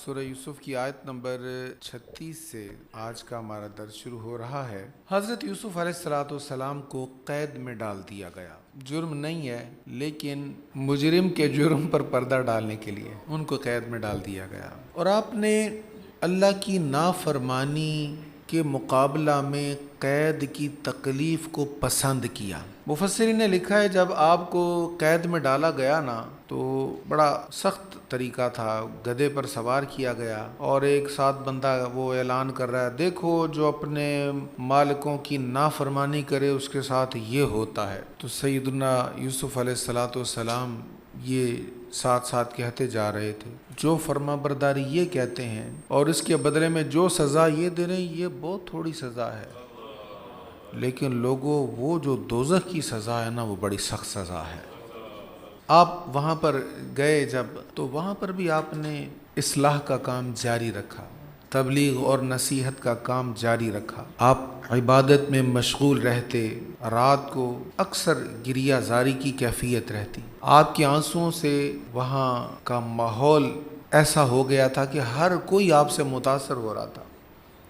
سورہ یوسف کی آیت نمبر 36 سے آج کا ہمارا درس شروع ہو رہا ہے۔ حضرت یوسف علیہ السلام کو قید میں ڈال دیا گیا۔ جرم نہیں ہے لیکن مجرم کے جرم پر پردہ ڈالنے کے لیے ان کو قید میں ڈال دیا گیا، اور آپ نے اللہ کی نافرمانی کے مقابلہ میں قید کی تکلیف کو پسند کیا۔ مفسرین نے لکھا ہے جب آپ کو قید میں ڈالا گیا نا تو بڑا سخت طریقہ تھا، گدھے پر سوار کیا گیا اور ایک ساتھ بندہ وہ اعلان کر رہا ہے دیکھو جو اپنے مالکوں کی نافرمانی کرے اس کے ساتھ یہ ہوتا ہے۔ تو سیدنا یوسف علیہ السلام یہ ساتھ ساتھ کہتے جا رہے تھے جو فرما برداری یہ کہتے ہیں اور اس کے بدلے میں جو سزا یہ دے رہے ہیں یہ بہت تھوڑی سزا ہے، لیکن لوگوں وہ جو دوزخ کی سزا ہے نا وہ بڑی سخت سزا ہے۔ آپ وہاں پر گئے جب تو وہاں پر بھی آپ نے اصلاح کا کام جاری رکھا، تبلیغ اور نصیحت کا کام جاری رکھا، آپ عبادت میں مشغول رہتے، رات کو اکثر گریہ زاری کی کیفیت رہتی، آپ کے آنسوؤں سے وہاں کا ماحول ایسا ہو گیا تھا کہ ہر کوئی آپ سے متاثر ہو رہا تھا،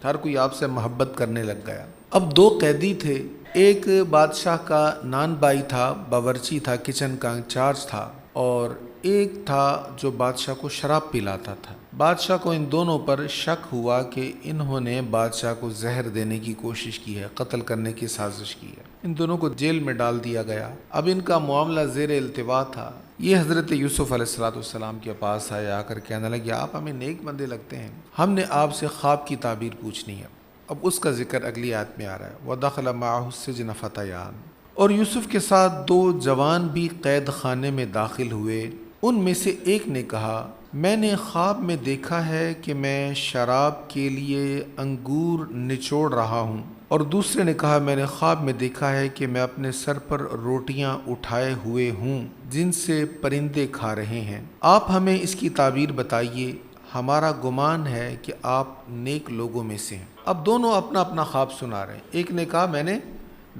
ہر کوئی آپ سے محبت کرنے لگ گیا۔ اب دو قیدی تھے، ایک بادشاہ کا نان بائی تھا، باورچی تھا، کچن کا انچارج تھا، اور ایک تھا جو بادشاہ کو شراب پلاتا تھا۔ بادشاہ کو ان دونوں پر شک ہوا کہ انہوں نے بادشاہ کو زہر دینے کی کوشش کی ہے، قتل کرنے کی سازش کی ہے۔ ان دونوں کو جیل میں ڈال دیا گیا۔ اب ان کا معاملہ زیر التوا تھا۔ یہ حضرت یوسف علیہ السلام کے پاس آیا، آ کر کہنے لگے آپ ہمیں نیک بندے لگتے ہیں، ہم نے آپ سے خواب کی تعبیر پوچھنی ہے۔ اب اس کا ذکر اگلی آیت میں آ رہا ہے، وَدَخَلَ مَعَهُ السِّجْنَ فَتَيَانِ، اور یوسف کے ساتھ دو جوان بھی قید خانے میں داخل ہوئے۔ ان میں سے ایک نے کہا میں نے خواب میں دیکھا ہے کہ میں شراب کے لیے انگور نچوڑ رہا ہوں، اور دوسرے نے کہا میں نے خواب میں دیکھا ہے کہ میں اپنے سر پر روٹیاں اٹھائے ہوئے ہوں جن سے پرندے کھا رہے ہیں، آپ ہمیں اس کی تعبیر بتائیے، ہمارا گمان ہے کہ آپ نیک لوگوں میں سے ہیں۔ اب دونوں اپنا اپنا خواب سنا رہے ہیں۔ ایک نے کہا میں نے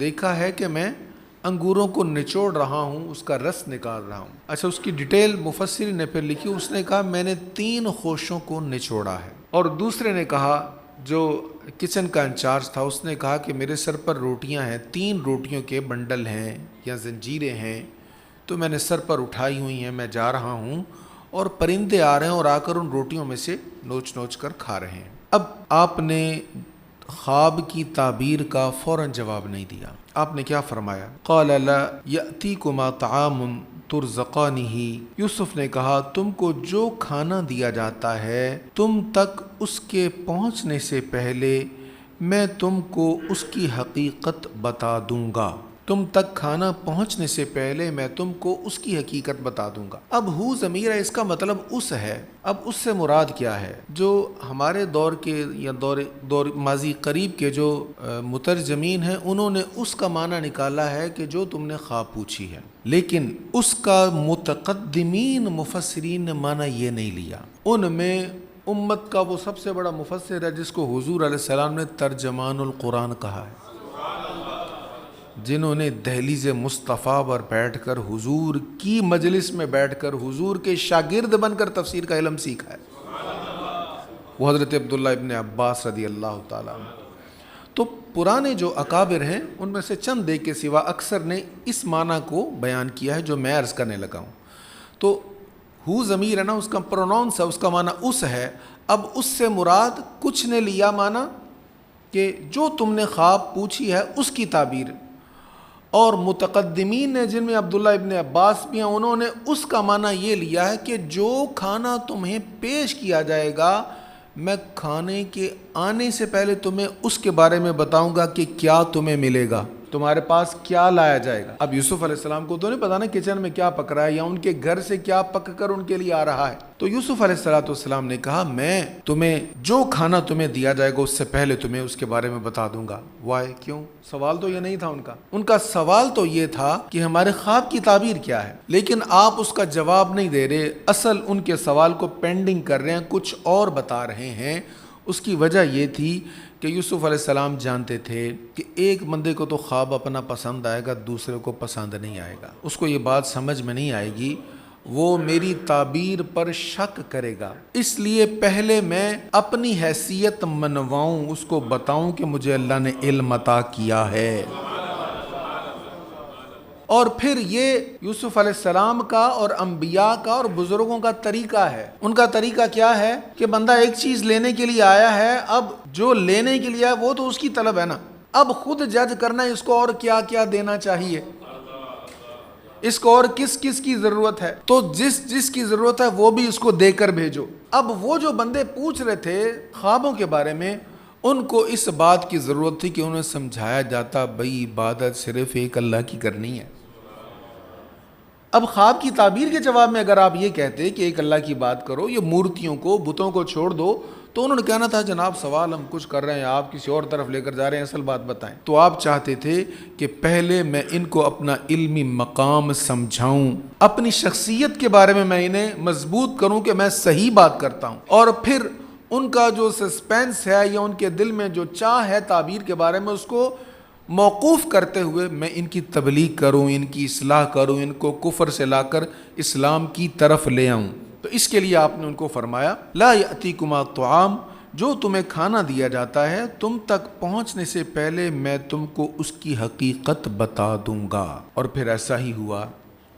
دیکھا ہے کہ میں انگوروں کو نچوڑ رہا ہوں، اس کا رس نکال رہا ہوں۔ اچھا، اس کی ڈیٹیل مفسر نے پھر لکھی، اس نے کہا میں نے 3 خوشوں کو نچوڑا ہے۔ اور دوسرے نے کہا جو کچن کا انچارج تھا اس نے کہا کہ میرے سر پر روٹیاں ہیں، 3 روٹیوں کے بنڈل ہیں یا زنجیریں ہیں، تو میں نے سر پر اٹھائی ہوئی ہیں، میں جا رہا ہوں اور پرندے آ رہے ہیں اور آ کر ان روٹیوں میں سے نوچ نوچ کر کھا رہے ہیں۔ اب آپ نے خواب کی تعبیر کا فوراً جواب نہیں دیا۔ آپ نے کیا فرمایا؟ قال لا یأتیکما طعام ترزقانہ، یوسف نے کہا تم کو جو کھانا دیا جاتا ہے تم تک اس کے پہنچنے سے پہلے میں تم کو اس کی حقیقت بتا دوں گا، تم تک کھانا پہنچنے سے پہلے میں تم کو اس کی حقیقت بتا دوں گا۔ اب ہو ضمیر ہے، اس کا مطلب اس ہے۔ اب اس سے مراد کیا ہے؟ جو ہمارے دور کے یا دور ماضی قریب کے جو مترجمین ہیں انہوں نے اس کا معنی نکالا ہے کہ جو تم نے خواب پوچھی ہے، لیکن اس کا متقدمین مفسرین نے معنی یہ نہیں لیا۔ ان میں امت کا وہ سب سے بڑا مفسر ہے جس کو حضور علیہ السلام نے ترجمان القرآن کہا ہے، جنہوں نے دہلیز مصطفیٰ پر بیٹھ کر حضور کی مجلس میں بیٹھ کر حضور کے شاگرد بن کر تفسیر کا علم سیکھا ہے، وہ حضرت عبداللہ ابن عباس رضی اللہ تعالیٰ عنہ۔ تو پرانے جو اکابر ہیں ان میں سے چند ایک کے سوا اکثر نے اس معنی کو بیان کیا ہے جو میں عرض کرنے لگا ہوں۔ تو ہو ضمیر ہے نا، اس کا پروناؤنس ہے، اس کا معنی اس ہے۔ اب اس سے مراد کچھ نے لیا معنی کہ جو تم نے خواب پوچھی ہے اس کی تعبیر، اور متقدمین نے جن میں عبداللہ ابن عباس بھی ہیں انہوں نے اس کا معنی یہ لیا ہے کہ جو کھانا تمہیں پیش کیا جائے گا میں کھانے کے آنے سے پہلے تمہیں اس کے بارے میں بتاؤں گا کہ کیا تمہیں ملے گا، تمہارے پاس کیا لایا جائے گا۔ اب یوسف علیہ السلام کو تو نہیں پتا نا کچن میں کیا پک رہا ہے یا ان کے گھر سے کیا پک کر ان کے لیے آ رہا ہے۔ تو یوسف علیہ السلام نے کہا میں تمہیں جو کھانا تمہیں دیا جائے گا اس سے پہلے تمہیں اس کے بارے میں بتا دوں گا۔ وائی؟ کیوں؟ سوال تو یہ نہیں تھا ان کا سوال تو یہ تھا کہ ہمارے خواب کی تعبیر کیا ہے، لیکن آپ اس کا جواب نہیں دے رہے، اصل ان کے سوال کو پینڈنگ کر رہے ہیں، کچھ اور بتا رہے ہیں۔ اس کی وجہ یہ تھی کہ یوسف علیہ السلام جانتے تھے کہ ایک بندے کو تو خواب اپنا پسند آئے گا، دوسرے کو پسند نہیں آئے گا، اس کو یہ بات سمجھ میں نہیں آئے گی، وہ میری تعبیر پر شک کرے گا، اس لیے پہلے میں اپنی حیثیت منواؤں، اس کو بتاؤں کہ مجھے اللہ نے علم عطا کیا ہے۔ اور پھر یہ یوسف علیہ السلام کا اور انبیاء کا اور بزرگوں کا طریقہ ہے۔ ان کا طریقہ کیا ہے کہ بندہ ایک چیز لینے کے لیے آیا ہے، اب جو لینے کے لیے آیا وہ تو اس کی طلب ہے نا، اب خود جج کرنا ہے اس کو اور کیا کیا دینا چاہیے، اس کو اور کس کس کی ضرورت ہے، تو جس جس کی ضرورت ہے وہ بھی اس کو دے کر بھیجو۔ اب وہ جو بندے پوچھ رہے تھے خوابوں کے بارے میں، ان کو اس بات کی ضرورت تھی کہ انہیں سمجھایا جاتا بھئی عبادت صرف ایک اللہ کی کرنی ہے۔ اب خواب کی تعبیر کے جواب میں اگر آپ یہ کہتے کہ ایک اللہ کی بات کرو، یہ مورتیوں کو بتوں کو چھوڑ دو، تو انہوں نے کہنا تھا جناب سوال ہم کچھ کر رہے ہیں، آپ کسی اور طرف لے کر جا رہے ہیں، اصل بات بتائیں۔ تو آپ چاہتے تھے کہ پہلے میں ان کو اپنا علمی مقام سمجھاؤں، اپنی شخصیت کے بارے میں انہیں مضبوط کروں کہ میں صحیح بات کرتا ہوں، اور پھر ان کا جو سسپینس ہے یا ان کے دل میں جو چاہ ہے تعبیر کے بارے میں، اس کو موقوف کرتے ہوئے میں ان کی تبلیغ کروں، ان کی اصلاح کروں، ان کو کفر سے لا کر اسلام کی طرف لے آؤں۔ تو اس کے لیے آپ نے ان کو فرمایا لا یأتیکما طعام، جو تمہیں کھانا دیا جاتا ہے تم تک پہنچنے سے پہلے میں تم کو اس کی حقیقت بتا دوں گا۔ اور پھر ایسا ہی ہوا،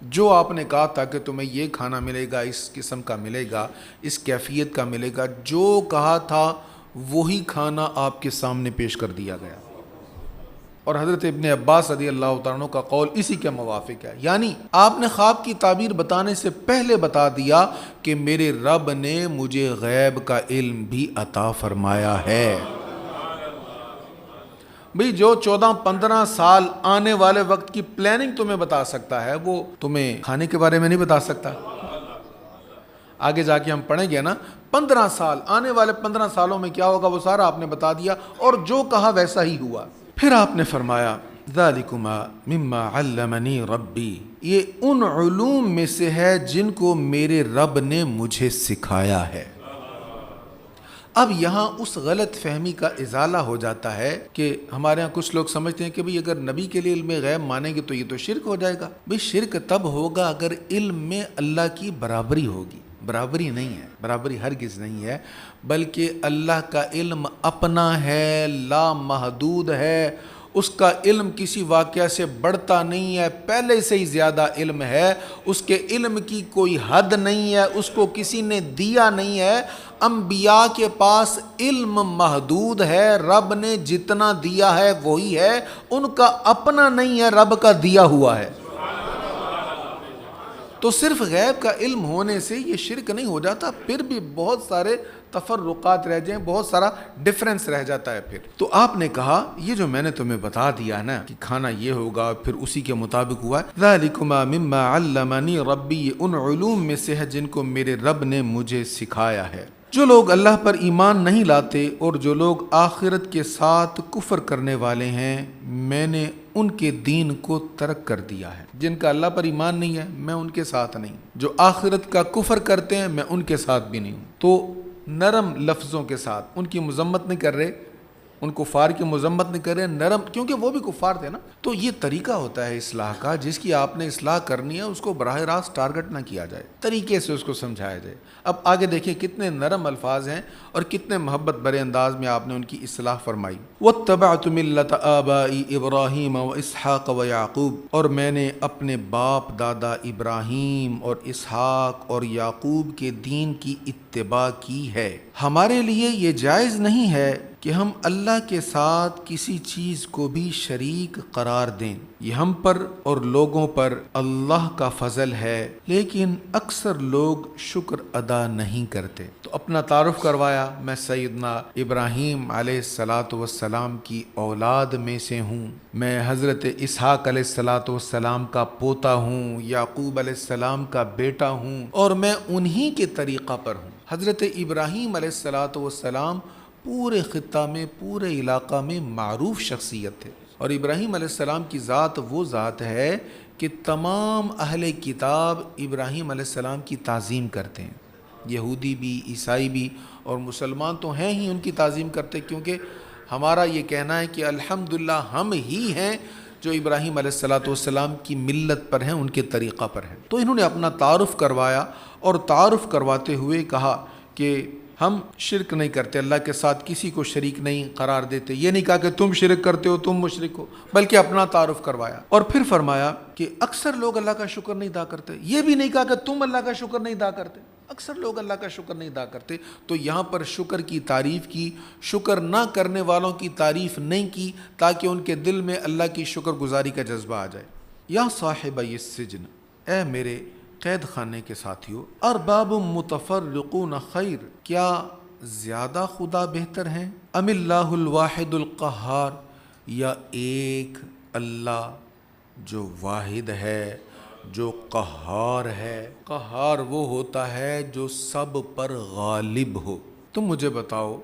جو آپ نے کہا تھا کہ تمہیں یہ کھانا ملے گا، اس قسم کا ملے گا، اس کیفیت کا ملے گا، جو کہا تھا وہی کھانا آپ کے سامنے پیش کر دیا گیا۔ اور حضرت ابن عباس رضی اللہ تعالیٰ عنہ کا قول اسی کے موافق ہے، یعنی آپ نے خواب کی تعبیر بتانے سے پہلے بتا دیا کہ میرے رب نے مجھے غیب کا علم بھی عطا فرمایا ہے۔ بھئی جو 14-15 سال آنے والے وقت کی پلاننگ تمہیں بتا سکتا ہے، وہ تمہیں کھانے کے بارے میں نہیں بتا سکتا۔ آگے جا کے ہم پڑھیں گے نا 15 سال، آنے والے 15 سالوں میں کیا ہوگا وہ سارا آپ نے بتا دیا، اور جو کہا ویسا ہی ہوا۔ پھر آپ نے فرمایا ذالکما مما علمنی ربی، یہ ان علوم میں سے ہے جن کو میرے رب نے مجھے سکھایا ہے۔ اب یہاں اس غلط فہمی کا ازالہ ہو جاتا ہے کہ ہمارے ہاں کچھ لوگ سمجھتے ہیں کہ بھئی اگر نبی کے لیے علم غیب مانیں گے تو یہ تو شرک ہو جائے گا۔ بھئی شرک تب ہوگا اگر علم میں اللہ کی برابری ہوگی۔ برابری نہیں ہے، برابری ہرگز نہیں ہے، بلکہ اللہ کا علم اپنا ہے، لا محدود ہے، اس کا علم کسی واقعہ سے بڑھتا نہیں ہے، پہلے سے ہی زیادہ علم ہے، اس کے علم کی کوئی حد نہیں ہے، اس کو کسی نے دیا نہیں ہے۔ انبیاء کے پاس علم محدود ہے، رب نے جتنا دیا ہے وہی ہے، ان کا اپنا نہیں ہے، رب کا دیا ہوا ہے۔ تو صرف غیب کا علم ہونے سے یہ شرک نہیں ہو جاتا، پھر بھی بہت سارے تفرقات رہ جائیں، بہت سارا ڈفرنس رہ جاتا ہے۔ پھر تو آپ نے کہا یہ جو میں نے تمہیں بتا دیا نا کہ کھانا یہ ہوگا، پھر اسی کے مطابق ہوا ہے۔ ذالکما مما علمنی ربی، یہ ان علوم میں سے ہے جن کو میرے رب نے مجھے سکھایا ہے۔ جو لوگ اللہ پر ایمان نہیں لاتے اور جو لوگ آخرت کے ساتھ کفر کرنے والے ہیں، میں نے ان کے دین کو ترک کر دیا ہے۔ جن کا اللہ پر ایمان نہیں ہے میں ان کے ساتھ نہیں، جو آخرت کا کفر کرتے ہیں میں ان کے ساتھ بھی نہیں ہوں۔ تو نرم لفظوں کے ساتھ ان کی مذمت نہیں کر رہے، ان کفار کی مذمت نہیں کر رہے، نرم، کیونکہ وہ بھی کفار تھے نا۔ تو یہ طریقہ ہوتا ہے اصلاح کا، جس کی آپ نے اصلاح کرنی ہے اس کو براہ راست ٹارگٹ نہ کیا جائے، طریقے سے اس کو سمجھایا جائے۔ اب آگے دیکھیں کتنے نرم الفاظ ہیں اور کتنے محبت بھرے انداز میں آپ نے ان کی اصلاح فرمائی۔ وَاتَّبَعْتُ مِلَّةَ آبَائِي إِبْرَاهِيمَ وَإِسْحَاقَ وَيَعْقُوبَ، اور میں نے اپنے باپ دادا ابراہیم اور اسحاق اور یعقوب کے دین کی اتباع کی ہے۔ ہمارے لیے یہ جائز نہیں ہے کہ ہم اللہ کے ساتھ کسی چیز کو بھی شریک قرار دیں، یہ ہم پر اور لوگوں پر اللہ کا فضل ہے، لیکن اکثر لوگ شکر ادا نہیں کرتے۔ تو اپنا تعارف کروایا، میں سیدنا ابراہیم علیہ السلام کی اولاد میں سے ہوں، میں حضرت اسحاق علیہ السلام کا پوتا ہوں، یعقوب علیہ السلام کا بیٹا ہوں، اور میں انہی کے طریقہ پر ہوں۔ حضرت ابراہیم علیہ السلام پورے خطہ میں، پورے علاقہ میں معروف شخصیت تھے، اور ابراہیم علیہ السلام کی ذات وہ ذات ہے کہ تمام اہل کتاب ابراہیم علیہ السلام کی تعظیم کرتے ہیں، یہودی بھی، عیسائی بھی، اور مسلمان تو ہیں ہی ان کی تعظیم کرتے، کیونکہ ہمارا یہ کہنا ہے کہ الحمدللہ ہم ہی ہیں جو ابراہیم علیہ الصلوۃ والسلام کی ملت پر ہیں، ان کے طریقہ پر ہیں۔ تو انہوں نے اپنا تعارف کروایا اور تعارف کرواتے ہوئے کہا کہ ہم شرک نہیں کرتے، اللہ کے ساتھ کسی کو شریک نہیں قرار دیتے۔ یہ نہیں کہا کہ تم شرک کرتے ہو، تم مشرک ہو، بلکہ اپنا تعارف کروایا۔ اور پھر فرمایا کہ اکثر لوگ اللہ کا شکر نہیں ادا کرتے۔ یہ بھی نہیں کہا کہ تم اللہ کا شکر نہیں ادا کرتے، اکثر لوگ اللہ کا شکر نہیں ادا کرتے۔ تو یہاں پر شکر کی تعریف کی، شکر نہ کرنے والوں کی تعریف نہیں کی، تاکہ ان کے دل میں اللہ کی شکر گزاری کا جذبہ آ جائے۔ یا صاحب السجن، اے میرے قید خانے کے ساتھیو، ارباب متفرقون خیر، کیا زیادہ خدا بہتر ہیں، ام اللہ الواحد القہار، یا ایک اللہ جو واحد ہے، جو قہار ہے۔ قہار وہ ہوتا ہے جو سب پر غالب ہو۔ تم مجھے بتاؤ،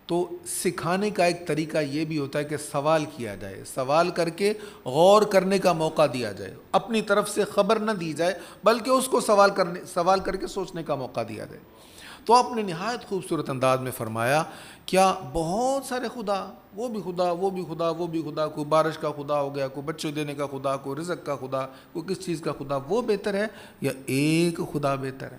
تو سکھانے کا ایک طریقہ یہ بھی ہوتا ہے کہ سوال کیا جائے، سوال کر کے غور کرنے کا موقع دیا جائے، اپنی طرف سے خبر نہ دی جائے بلکہ اس کو سوال کر کے سوچنے کا موقع دیا جائے۔ تو آپ نے نہایت خوبصورت انداز میں فرمایا، کیا بہت سارے خدا، وہ بھی خدا، وہ بھی خدا، وہ بھی خدا، کوئی بارش کا خدا ہو گیا، کوئی بچے دینے کا خدا، کوئی رزق کا خدا، کوئی کس چیز کا خدا، وہ بہتر ہے یا ایک خدا بہتر ہے؟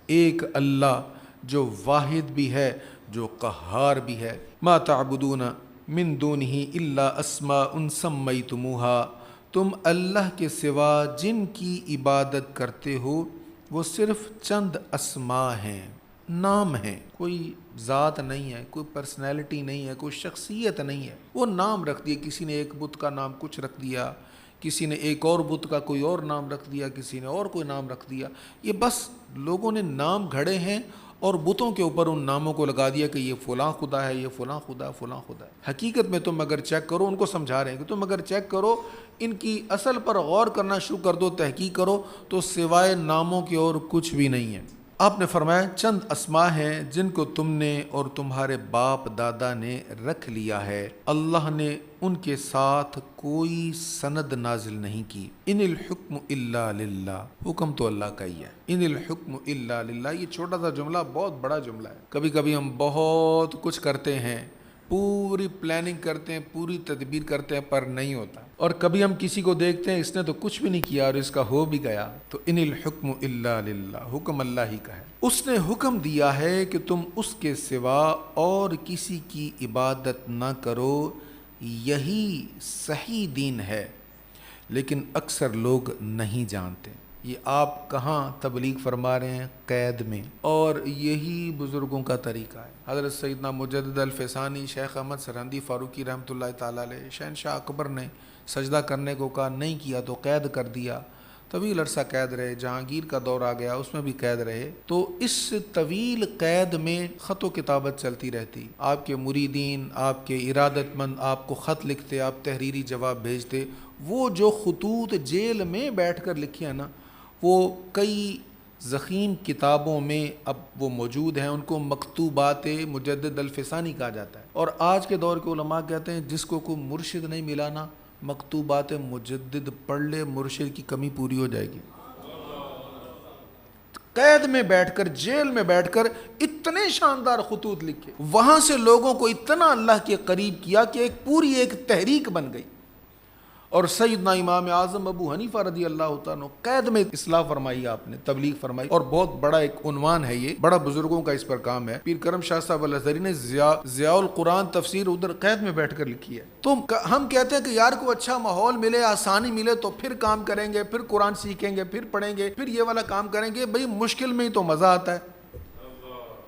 ایک اللہ جو واحد بھی ہے، جو قہار بھی ہے۔ ما تعبدون من دونہ الا اسماء سمیتموها، تم اللہ کے سوا جن کی عبادت کرتے ہو وہ صرف چند اسماء ہیں، نام ہیں، کوئی ذات نہیں ہے، کوئی پرسنالٹی نہیں ہے، کوئی شخصیت نہیں ہے، وہ نام رکھ دیے۔ کسی نے ایک بت کا نام کچھ رکھ دیا، کسی نے ایک اور بت کا کوئی اور نام رکھ دیا، کسی نے اور کوئی نام رکھ دیا۔ یہ بس لوگوں نے نام گھڑے ہیں اور بتوں کے اوپر ان ناموں کو لگا دیا کہ یہ فلاں خدا ہے، یہ فلاں خدا، فلاں خدا ہے۔ حقیقت میں تم اگر چیک کرو، ان کو سمجھا رہے ہیں کہ تم اگر چیک کرو، ان کی اصل پر غور کرنا شروع کر دو، تحقیق کرو، تو سوائے ناموں کے اور کچھ بھی نہیں ہے۔ آپ نے فرمایا چند اسماء ہیں جن کو تم نے اور تمہارے باپ دادا نے رکھ لیا ہے، اللہ نے ان کے ساتھ کوئی سند نازل نہیں کی۔ ان الحکم الا للہ، حکم تو اللہ کا ہی ہے۔ ان الحکم الا للہ، یہ چھوٹا سا جملہ بہت بڑا جملہ ہے۔ کبھی کبھی ہم بہت کچھ کرتے ہیں، پوری پلاننگ کرتے ہیں، پوری تدبیر کرتے ہیں، پر نہیں ہوتا۔ اور کبھی ہم کسی کو دیکھتے ہیں اس نے تو کچھ بھی نہیں کیا اور اس کا ہو بھی گیا۔ تو ان الحکم الا للہ، حکم اللہ ہی کا ہے۔ اس نے حکم دیا ہے کہ تم اس کے سوا اور کسی کی عبادت نہ کرو، یہی صحیح دین ہے، لیکن اکثر لوگ نہیں جانتے۔ یہ آپ کہاں تبلیغ فرما رہے ہیں؟ قید میں۔ اور یہی بزرگوں کا طریقہ ہے۔ حضرت سیدنا مجدد الفسانی، شیخ احمد سرہندی فاروقی رحمۃ اللہ تعالیٰ علیہ، شہنشاہ اکبر نے سجدہ کرنے کو کہا، نہیں کیا تو قید کر دیا، طویل عرصہ قید رہے۔ جہانگیر کا دور آ گیا، اس میں بھی قید رہے۔ تو اس طویل قید میں خط و کتابت چلتی رہتی، آپ کے مریدین، آپ کے ارادت مند آپ کو خط لکھتے، آپ تحریری جواب بھیجتے۔ وہ جو خطوط جیل میں بیٹھ کر لکھے ہیں نا، وہ کئی ضخیم کتابوں میں اب وہ موجود ہیں، ان کو مکتوبات مجدد الفسانی کہا جاتا ہے۔ اور آج کے دور کے علماء کہتے ہیں جس کو کوئی مرشد نہیں ملا نا، مکتوبات مجدد پڑھ لے، مرشد کی کمی پوری ہو جائے گی۔ قید میں بیٹھ کر، جیل میں بیٹھ کر اتنے شاندار خطوط لکھے، وہاں سے لوگوں کو اتنا اللہ کے قریب کیا کہ پوری ایک تحریک بن گئی۔ اور سیدنا امام اعظم ابو حنیفہ رضی اللہ تعالیٰ قید میں اصلاح فرمائی، آپ نے تبلیغ فرمائی، اور بہت بڑا ایک عنوان ہے، یہ بڑا بزرگوں کا اس پر کام ہے۔ پیر کرم شاہ صاحب الازہری نے ضیاء القرآن تفسیر ادھر قید میں بیٹھ کر لکھی ہے۔ تو ہم کہتے ہیں کہ یار کو اچھا ماحول ملے، آسانی ملے تو پھر کام کریں گے، پھر قرآن سیکھیں گے، پھر پڑھیں گے، پھر یہ والا کام کریں گے۔ بھئی مشکل میں ہی تو مزہ آتا ہے۔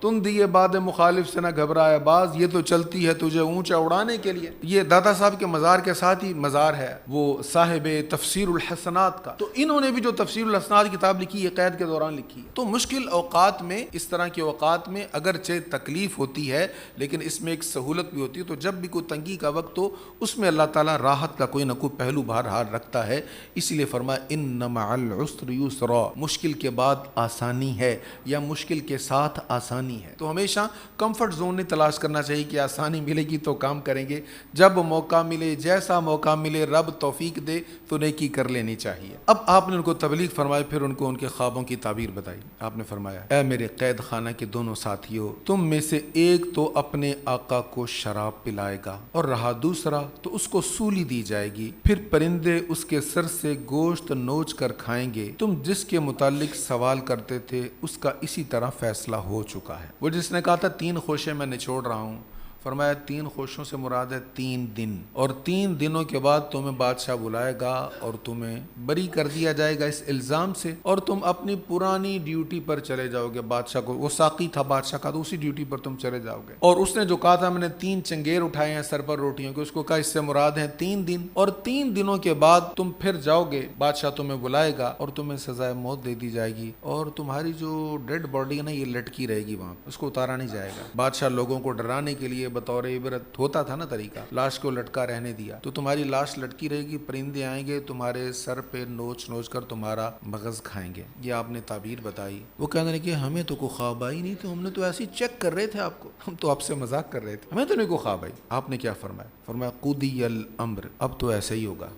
تم دیے باد مخالف سے نہ گھبرائے باز، یہ تو چلتی ہے تجھے اونچا اڑانے کے لیے۔ یہ دادا صاحب کے مزار کے ساتھ ہی مزار ہے، وہ صاحب تفسیر الحسنات کا۔ تو انہوں نے بھی جو تفسیر الحسنات کتاب لکھی ہے، قید کے دوران لکھی ہے۔ تو مشکل اوقات میں، اس طرح کے اوقات میں اگرچہ تکلیف ہوتی ہے، لیکن اس میں ایک سہولت بھی ہوتی ہے۔ تو جب بھی کوئی تنگی کا وقت ہو، اس میں اللہ تعالیٰ راحت کا کوئی نہ کوئی پہلو بہرحال رکھتا ہے۔ اسی لیے فرمایا ان مع العسر یسرا، مشکل کے بعد آسانی ہے، یا مشکل کے ساتھ آسانی آسانی ہے۔ تو ہمیشہ کمفرٹ زون نہیں تلاش کرنا چاہیے کہ آسانی ملے گی تو کام کریں گے، جب موقع ملے، جیسا موقع ملے، رب توفیق دے تو نیکی کر لینی چاہیے۔ اب آپ نے ان کو تبلیغ فرمائی، پھر ان کو ان کے خوابوں کی تعبیر بتائی۔ آپ نے فرمایا، اے میرے قید خانہ کے دونوں ساتھیوں، تم میں سے ایک تو اپنے آقا کو شراب پلائے گا اور رہا دوسرا تو اس کو سولی دی جائے گی، پھر پرندے اس کے سر سے گوشت نوچ کر کھائیں گے۔ تم جس کے متعلق سوال کرتے تھے اس کا اسی طرح فیصلہ ہو چکا ہے۔ وہ جس نے کہا تھا 3 خوشے میں نچوڑ رہا ہوں، فرمایا 3 خوشوں سے مراد ہے 3 دن، اور 3 دنوں کے بعد تمہیں بادشاہ بلائے گا اور تمہیں بری کر دیا جائے گا اس الزام سے، اور تم اپنی پرانی ڈیوٹی پر چلے جاؤ گے۔ بادشاہ کو، وہ ساقی تھا بادشاہ کا، تو اسی ڈیوٹی پر تم چلے جاؤ گے۔ اور اس نے جو کہا تھا میں نے 3 چنگیر اٹھائے ہیں سر پر روٹیوں کے، اس کو کہا اس سے مراد ہیں 3 دن، اور 3 دنوں کے بعد تم پھر جاؤ گے، بادشاہ تمہیں بلائے گا اور تمہیں سزائے موت دے دی جائے گی، اور تمہاری جو ڈیڈ باڈی ہے نا یہ لٹکی رہے گی وہاں، اس کو اتارا نہیں جائے گا۔ بادشاہ لوگوں کو ڈرانے کے لیے بطور عبرت ہوتا تھا نا طریقہ، لاش کو لٹکا رہنے دیا، تو تمہاری لاش لٹکی رہے گی، پرندے آئیں گے تمہارے سر پہ نوچ نوچ کر تمہارا مغز کھائیں گے۔ یہ آپ نے تعبیر بتائی۔ وہ کہنے لگے ہمیں تو کوئی خواب آئی نہیں تھی، ہم نے تو ایسے ہی چیک کر رہے تھے آپ کو، ہم تو آپ سے مذاق کر رہے تھے، ہمیں تو نہیں کوئی خواب آئی۔ آپ نے کیا فرمایا؟ فرمایا قضی الامر، اب تو ایسا ہی ہوگا،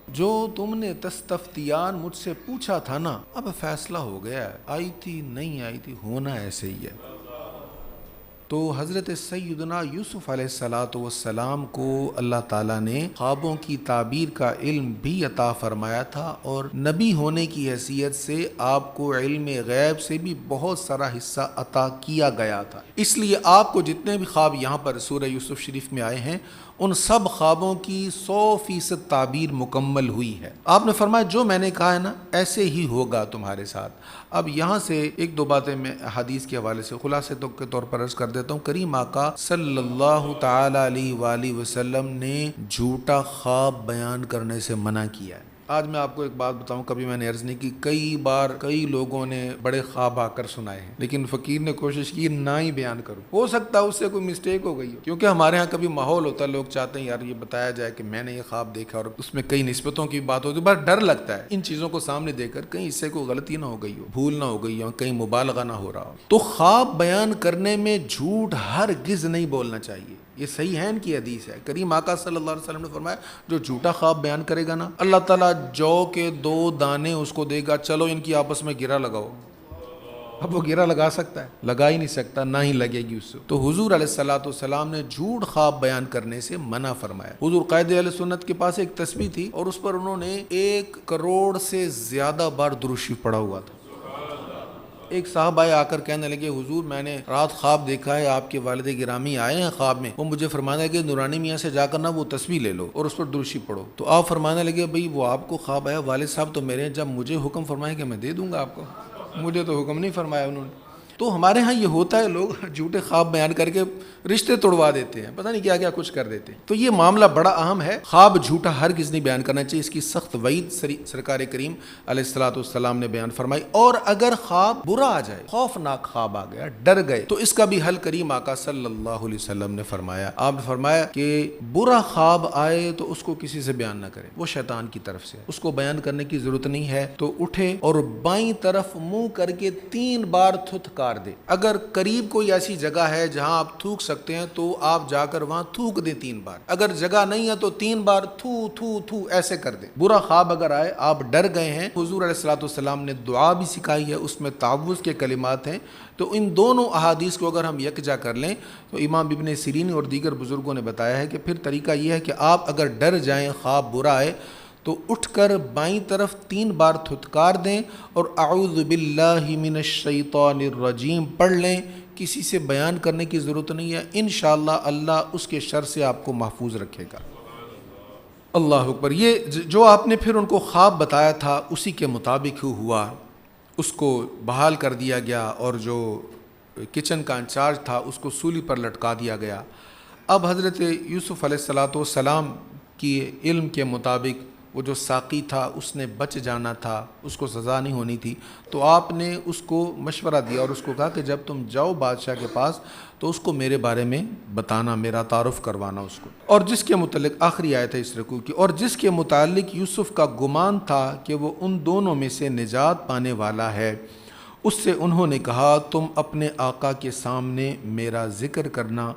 جو تم نے تستفتیان مجھ سے پوچھا تھا نا اب فیصلہ ہو گیا ہے، آئی تھی نہیں آئی تھی، ہونا ایسے ہی ہے۔ تو حضرت سیدنا یوسف علیہ السلام کو اللہ تعالیٰ نے خوابوں کی تعبیر کا علم بھی عطا فرمایا تھا، اور نبی ہونے کی حیثیت سے آپ کو علم غیب سے بھی بہت سارا حصہ عطا کیا گیا تھا۔ اس لیے آپ کو جتنے بھی خواب یہاں پر سورہ یوسف شریف میں آئے ہیں ان سب خوابوں کی 100% تعبیر مکمل ہوئی ہے۔ آپ نے فرمایا جو میں نے کہا ہے نا ایسے ہی ہوگا تمہارے ساتھ۔ اب یہاں سے 1-2 باتیں میں حدیث کے حوالے سے خلاصے کے طور پر عرض کر دیتا ہوں۔ کریم آقا صلی اللہ تعالی علیہ وآلہ وسلم نے جھوٹا خواب بیان کرنے سے منع کیا ہے۔ آج میں آپ کو ایک بات بتاؤں، کبھی میں نے عرض نہیں کی، کئی بار کئی لوگوں نے بڑے خواب آ کر سنائے ہیں، لیکن فقیر نے کوشش کی نہ ہی بیان کروں، ہو سکتا ہے اس سے کوئی مسٹیک ہو گئی ہو، کیونکہ ہمارے ہاں کبھی ماحول ہوتا ہے لوگ چاہتے ہیں یار یہ بتایا جائے کہ میں نے یہ خواب دیکھا، اور اس میں کئی نسبتوں کی بات ہوتی ہے، بس ڈر لگتا ہے ان چیزوں کو سامنے دے کر کہیں اس سے کوئی غلطی نہ ہو گئی ہو، بھول نہ ہو گئی ہو، کہیں مبالغہ نہ ہو رہا ہو۔ تو خواب بیان کرنے میں جھوٹ ہرگز نہیں بولنا چاہیے، یہ صحیح ہے ان کی حدیث ہے۔ کریم آقا صلی اللہ علیہ وسلم نے فرمایا جو جھوٹا خواب بیان کرے گا نا اللہ تعالیٰ جو کے 2 دانے اس کو دے گا، چلو ان کی آپس میں گرہ لگاؤ۔ اب وہ گرہ لگا سکتا ہے؟ لگا ہی نہیں سکتا، نہ ہی لگے گی اس سے۔ تو حضور علیہ السلام نے جھوٹ خواب بیان کرنے سے منع فرمایا۔ حضور قائد اہل سنت کے پاس ایک تسبیح تھی اور اس پر انہوں نے 1 کروڑ سے زیادہ بار درود شریف پڑھا ہوا تھا۔ ایک صاحب آئے آ کر کہنے لگے حضور میں نے رات خواب دیکھا ہے، آپ کے والد گرامی آئے ہیں خواب میں، وہ مجھے فرمانے لگے نورانی میاں سے جا کر نا وہ تسبیح لے لو اور اس پر درود شریف پڑھو۔ تو آپ فرمانے لگے بھئی وہ آپ کو خواب آیا، والد صاحب تو میرے، جب مجھے حکم فرمائے کہ میں دے دوں گا آپ کو، مجھے تو حکم نہیں فرمایا انہوں نے۔ تو ہمارے ہاں یہ ہوتا ہے، لوگ جھوٹے خواب بیان کر کے رشتے توڑوا دیتے ہیں، پتہ نہیں کیا کیا کچھ کر دیتے ہیں۔ تو یہ معاملہ بڑا اہم ہے، خواب جھوٹا ہرگز نہیں بیان کرنا چاہیے، اس کی سخت وعید سرکار کریم علیہ السلام نے بیان فرمائی۔ اور اگر خواب برا آ جائے، خوفناک خواب آ گیا، ڈر گئے، تو اس کا بھی حل کریم آقا صلی اللہ علیہ وسلم نے فرمایا۔ آپ نے فرمایا کہ برا خواب آئے تو اس کو کسی سے بیان نہ کرے، وہ شیطان کی طرف سے، اس کو بیان کرنے کی ضرورت نہیں ہے۔ تو اٹھے اور بائیں طرف منہ کر کے 3 بار تھتکار دے۔ اگر قریب کوئی ایسی جگہ ہے جہاں آپ تھوک سکتے ہیں تو آپ جا کر وہاں تھوک دیں 3 بار، اگر جگہ نہیں ہے تو 3 بار تھو تھو تھو ایسے کر دیں۔ برا خواب اگر آئے، آپ ڈر گئے ہیں، حضور علیہ السلام نے دعا بھی سکھائی ہے، اس میں تعوذ کے کلمات ہیں، تو ان دونوں احادیث کو اگر ہم یکجا کر لیں تو امام ابن سیرین اور دیگر بزرگوں نے بتایا ہے کہ پھر طریقہ یہ ہے کہ آپ اگر ڈر جائیں، خواب برا ہے، تو اٹھ کر بائیں طرف 3 بار تھتکار دیں اور اعوذ باللہ من الشیطان الرجیم پڑھ لیں۔ کسی سے بیان کرنے کی ضرورت نہیں ہے، انشاءاللہ اللہ اس کے شر سے آپ کو محفوظ رکھے گا۔ اللہ اکبر۔ یہ جو آپ نے پھر ان کو خواب بتایا تھا اسی کے مطابق ہوا، اس کو بحال کر دیا گیا، اور جو کچن کا انچارج تھا اس کو سولی پر لٹکا دیا گیا۔ اب حضرت یوسف علیہ السلام کی علم کے مطابق وہ جو ساقی تھا اس نے بچ جانا تھا، اس کو سزا نہیں ہونی تھی، تو آپ نے اس کو مشورہ دیا اور اس کو کہا کہ جب تم جاؤ بادشاہ کے پاس تو اس کو میرے بارے میں بتانا، میرا تعارف کروانا اس کو، اور جس کے متعلق آخری آیت ہے اس رکوع کی، اور جس کے متعلق یوسف کا گمان تھا کہ وہ ان دونوں میں سے نجات پانے والا ہے، اس سے انہوں نے کہا تم اپنے آقا کے سامنے میرا ذکر کرنا۔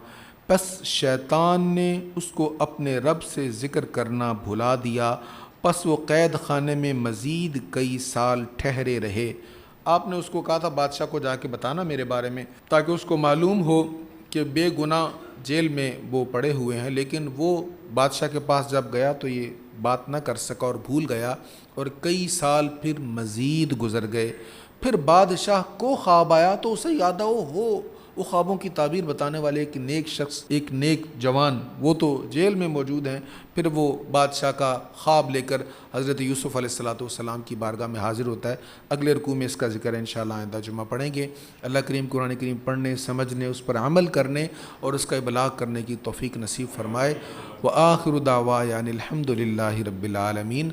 پس شیطان نے اس کو اپنے رب سے ذکر کرنا بھلا دیا، پس وہ قید خانے میں مزید کئی سال ٹھہرے رہے۔ آپ نے اس کو کہا تھا بادشاہ کو جا کے بتانا میرے بارے میں، تاکہ اس کو معلوم ہو کہ بے گناہ جیل میں وہ پڑے ہوئے ہیں، لیکن وہ بادشاہ کے پاس جب گیا تو یہ بات نہ کر سکا اور بھول گیا، اور کئی سال پھر مزید گزر گئے۔ پھر بادشاہ کو خواب آیا تو اسے یاد آیا وہ خوابوں کی تعبیر بتانے والے ایک نیک شخص، ایک نیک جوان، وہ تو جیل میں موجود ہیں۔ پھر وہ بادشاہ کا خواب لے کر حضرت یوسف علیہ السلام کی بارگاہ میں حاضر ہوتا ہے۔ اگلے رکوع میں اس کا ذکر ہے، انشاءاللہ آئندہ جمعہ پڑھیں گے۔ اللہ کریم قرآن کریم پڑھنے، سمجھنے، اس پر عمل کرنے اور اس کا ابلاغ کرنے کی توفیق نصیب فرمائے۔ وآخر دعوانا الحمد للہ رب العالمین۔